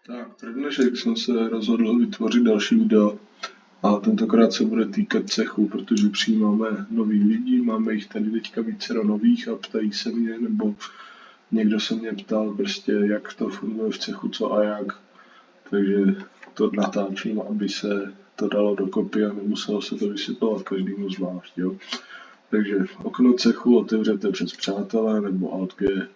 Tak, pro dnešek jsem se rozhodl vytvořit další video a tentokrát se bude týkat cechu, protože přijímáme nový lidi, máme jich tady teďka vícero nových a ptají se mě, nebo někdo se mě ptal prostě, jak to funguje v cechu, co a jak, takže to natáčím, aby se to dalo dokopy a nemuselo se to vysvětlovat každému zvlášť, jo. Takže okno cechu otevřete přes přátelé nebo Alt G.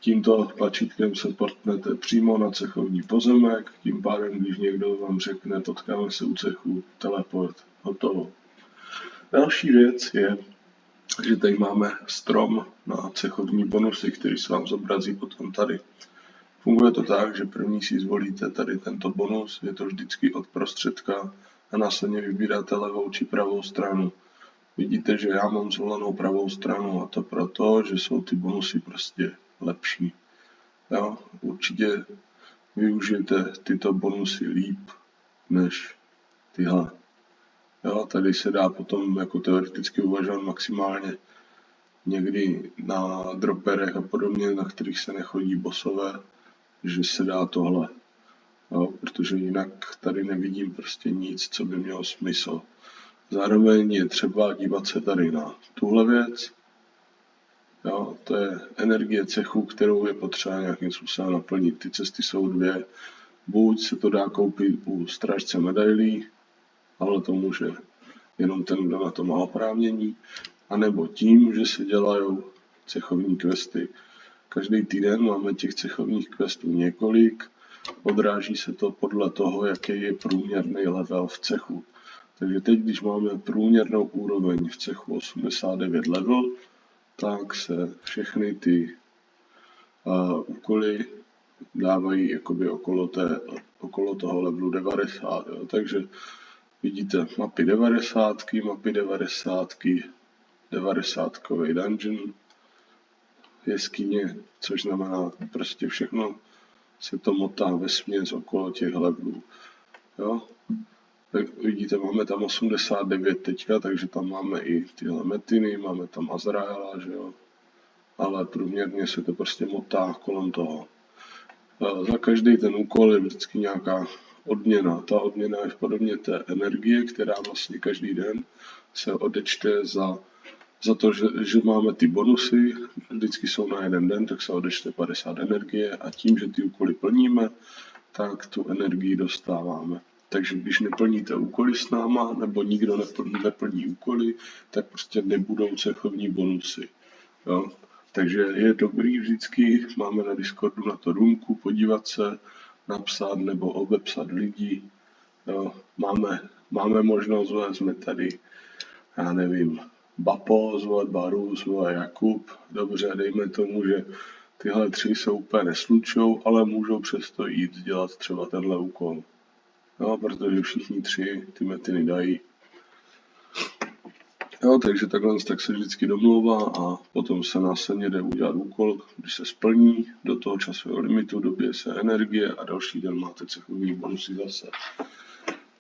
Tímto tlačítkem se portnete přímo na cechovní pozemek, tím pádem, když někdo vám řekne, potkáme se u cechu, teleport, hotovo. Další věc je, že tady máme strom na cechovní bonusy, který se vám zobrazí potom tady. Funguje to tak, že první si zvolíte tady tento bonus, je to vždycky od prostředka a následně vybíráte levou či pravou stranu. Vidíte, že já mám zvolenou pravou stranu a to proto, že jsou ty bonusy prostě lepší. Jo, určitě využijete tyto bonusy líp než tyhle. Jo, tady se dá potom jako teoreticky uvažovat maximálně někdy na droperech a podobně, na kterých se nechodí bossové, že se dá tohle. Jo, protože jinak tady nevidím prostě nic, co by mělo smysl. Zároveň je třeba dívat se tady na tuhle věc. Jo, to je energie cechu, kterou je potřeba nějakým způsobem naplnit. Ty cesty jsou dvě. Buď se to dá koupit u strážce medailí, ale to může jenom ten, kdo na to má oprávnění, anebo tím, že se dělají cechovní questy. Každý týden máme těch cechovních questů několik, odráží se to podle toho, jaký je průměrný level v cechu. Takže teď, když máme průměrnou úroveň v cechu 89 level, tak se všechny ty úkoly dávají jakoby okolo toho levelu 90. Jo. Takže vidíte mapy 90, 90kový dungeon, jeskyně, což znamená prostě všechno se to motá vesměs okolo těch levelů. Jo. Tak vidíte, máme tam 89 teďka, takže tam máme i tyhle metiny, máme tam Azraela, že jo. Ale průměrně se to prostě motá kolem toho. Za každý ten úkol je vždycky nějaká odměna. Ta odměna je podobně té energie, která vlastně každý den se odečte za to, že máme ty bonusy, vždycky jsou na jeden den, tak se odečte 50 energie a tím, že ty úkoly plníme, tak tu energii dostáváme. Takže když neplníte úkoly s náma, nebo nikdo neplní úkoly, tak prostě nebudou cechovní bonusy. Jo? Takže je dobrý vždycky, máme na Discordu na to roomku, podívat se, napsat nebo obepsat lidi. Jo? Máme možnost, vezme tady, já nevím, Bapo, zvolat Baru, zvolat Jakub. Dobře, dejme tomu, že tyhle tři se úplně neslučou, ale můžou přesto jít dělat třeba tenhle úkol. No, protože všichni tři ty metiny dají. Jo, takže takhle tak se vždycky domlouvá a potom se následně jde udělat úkol, když se splní, do toho časového limitu dobije se energie a další den máte cechovní bonusy zase.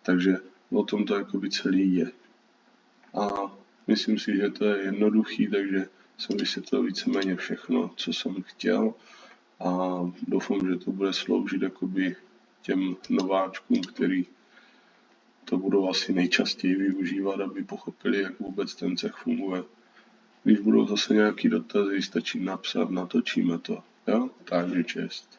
Takže o tom to jakoby celý je. A myslím si, že to je jednoduchý, takže jsem vysvětlil víceméně všechno, co jsem chtěl a doufám, že to bude sloužit jakoby těm nováčkům, který to budou asi nejčastěji využívat, aby pochopili, jak vůbec ten cech funguje. Když budou zase nějaký dotazy, stačí napsat, natočíme to. Jo? Takže čest.